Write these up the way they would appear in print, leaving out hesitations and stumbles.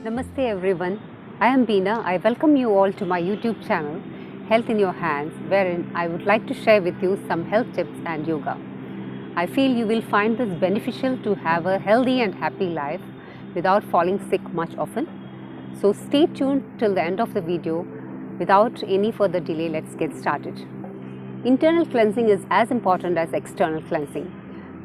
Namaste everyone, I am Beena. I welcome you all to my YouTube channel Health in Your Hands, wherein I would like to share with you some health tips and yoga. I feel you will find this beneficial to have a healthy and happy life without falling sick much often. So stay tuned till the end of the video. Without any further delay, let's get started. Internal cleansing is as important as external cleansing.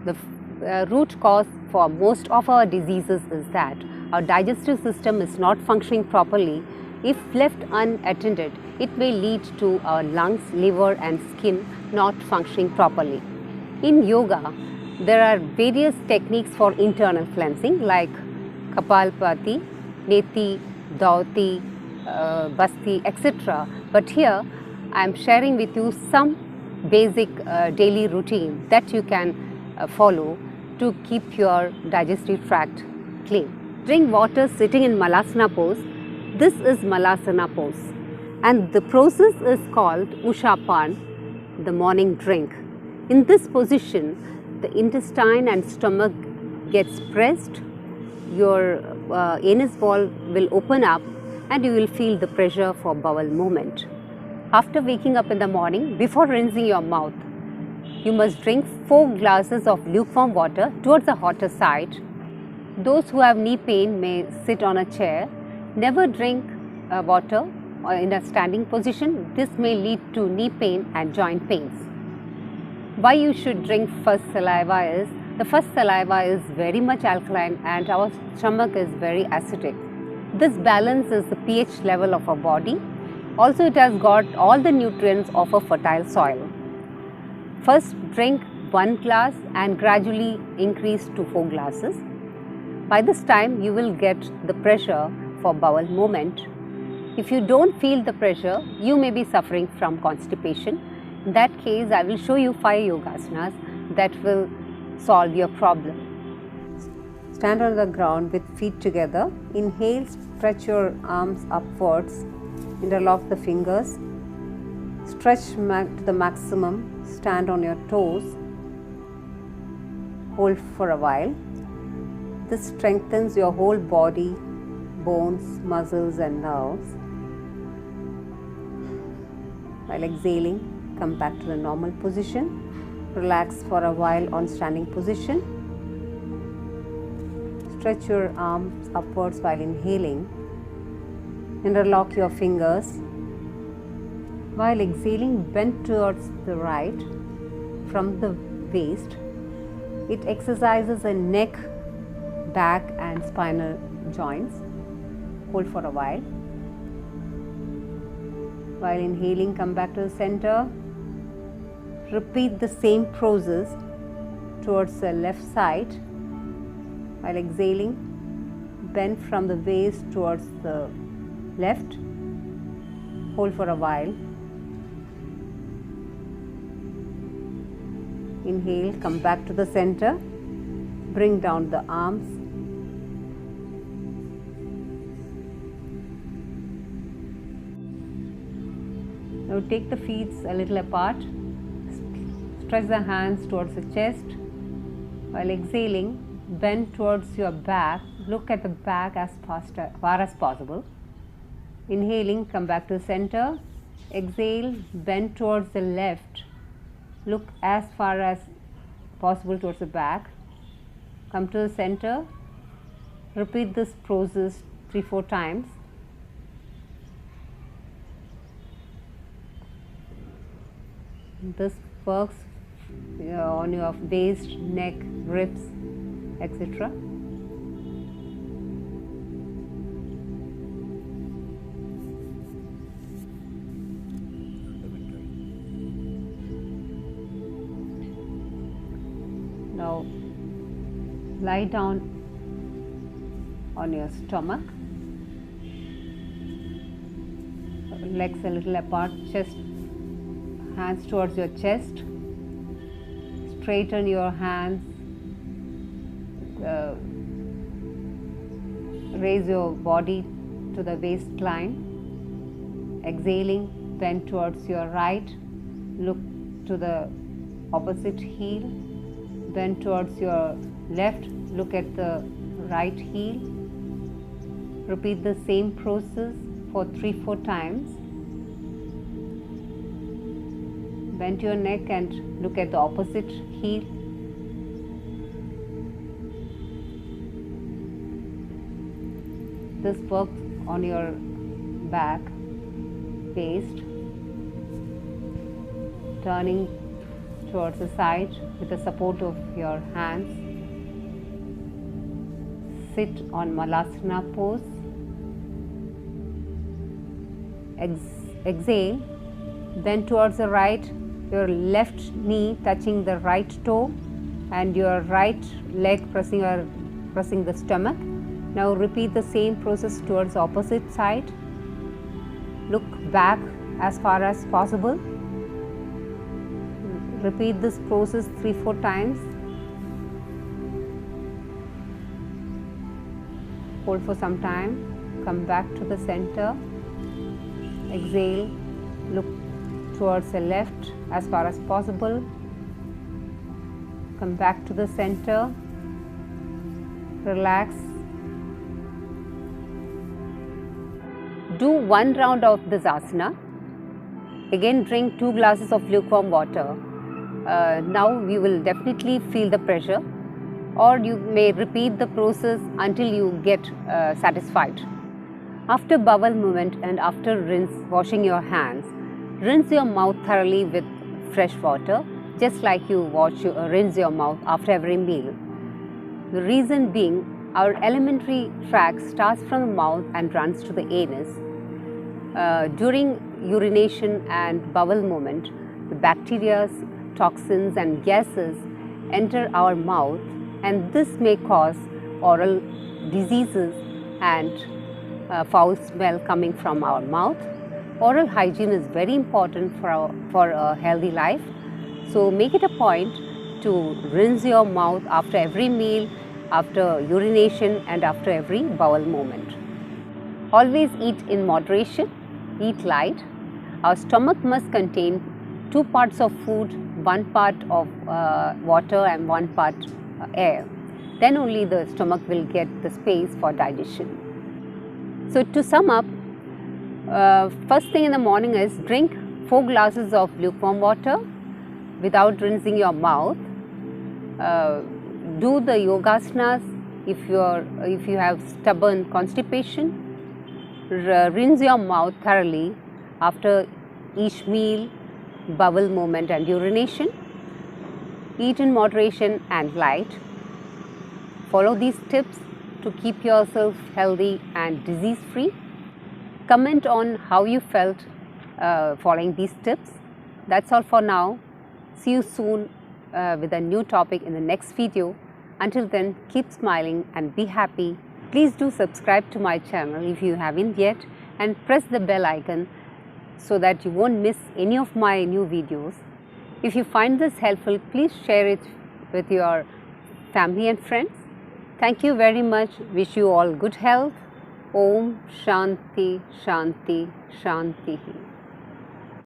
The root cause for most of our diseases is that our digestive system is not functioning properly. If left unattended, it may lead to our lungs, liver and skin not functioning properly. In yoga, there are various techniques for internal cleansing like Kapalbhati, Neti, Dhauti, Basti, etc. But here I am sharing with you some basic daily routine that you can follow to keep your digestive tract clean. Drink water sitting in Malasana pose. This is Malasana pose and the process is called Ushapan, the morning drink. In this position, the intestine and stomach gets pressed, your anus wall will open up and you will feel the pressure for bowel movement. After waking up in the morning, before rinsing your mouth, you must drink 4 glasses of lukewarm water towards the hotter side. Those who have knee pain may sit on a chair. Never drink water in a standing position. This may lead to knee pain and joint pains. Why you should drink first saliva is, the first saliva is very much alkaline and our stomach is very acidic. This balances the pH level of our body. Also it has got all the nutrients of a fertile soil. First drink 1 glass and gradually increase to 4 glasses. By this time you will get the pressure for bowel movement. If you don't feel the pressure, you may be suffering from constipation. In that case, I will show you 5 yogasanas that will solve your problem. Stand on the ground with feet together. Inhale, stretch your arms upwards. Interlock the fingers. Stretch to the maximum. Stand on your toes. Hold for a while. This strengthens your whole body, bones, muscles and nerves. While exhaling, come back to the normal position. Relax for a while on standing position. Stretch your arms upwards while inhaling. Interlock your fingers. While exhaling, bend towards the right from the waist. It exercises the neck, back and spinal joints. Hold for a while. While inhaling, come back to the center. Repeat the same process towards the left side. While exhaling, bend from the waist towards the left. Hold for a while. Inhale, come back to the center. Bring down the arms. Now take the feet a little apart. Stretch the hands towards the chest. While exhaling, bend towards your back. Look at the back as far as possible. Inhaling, come back to the center. Exhale, bend towards the left. Look as far as possible towards the back. Come to the center. Repeat this process 3-4 times. This works on your waist, neck, ribs, etc. Now lie down on your stomach, legs a little apart, chest, hands towards your chest. Straighten your hands, raise your body to the waistline. Exhaling, bend towards your right, look to the opposite heel, bend towards your left, look at the right heel. Repeat the same process for 3-4 times. Bend your neck and look at the opposite heel. This works on your back, waist, turning towards the side with the support of your hands. Sit on Malasana pose. Exhale, bend towards the right, your left knee touching the right toe and your right leg pressing the stomach. Now repeat the same process towards the opposite side. Look back as far as possible. Repeat this process 3-4 times. Hold for some time. Come back to the center. Exhale. Look towards the left as far as possible. Come back to the center. Relax. Do 1 round of this asana. Again drink 2 glasses of lukewarm water. Now you will definitely feel the pressure, or you may repeat the process until you get satisfied. After bowel movement and after washing your hands, rinse your mouth thoroughly with fresh water, just like you rinse your mouth after every meal. The reason being, our alimentary tract starts from the mouth and runs to the anus. During urination and bowel movement, the bacteria, toxins and gases enter our mouth, and this may cause oral diseases and foul smell coming from our mouth. Oral hygiene is very important for a healthy life. So make it a point to rinse your mouth after every meal, after urination and after every bowel movement. Always eat in moderation, eat light. Our stomach must contain 2 parts of food, 1 part of water and 1 part air. Then only the stomach will get the space for digestion. So to sum up, first thing in the morning is drink 4 glasses of lukewarm water without rinsing your mouth. Do the yogasanas if you have stubborn constipation. Rinse your mouth thoroughly after each meal, bowel movement and urination. Eat in moderation and light. Follow these tips to keep yourself healthy and disease free. Comment on how you felt following these tips. That's all for now. See you soon with a new topic in the next video. Until then, keep smiling and be happy. Please do subscribe to my channel if you haven't yet, and press the bell icon so that you won't miss any of my new videos. If you find this helpful, please share it with your family and friends. Thank you very much. Wish you all good health. Om Shanti Shanti Shanti.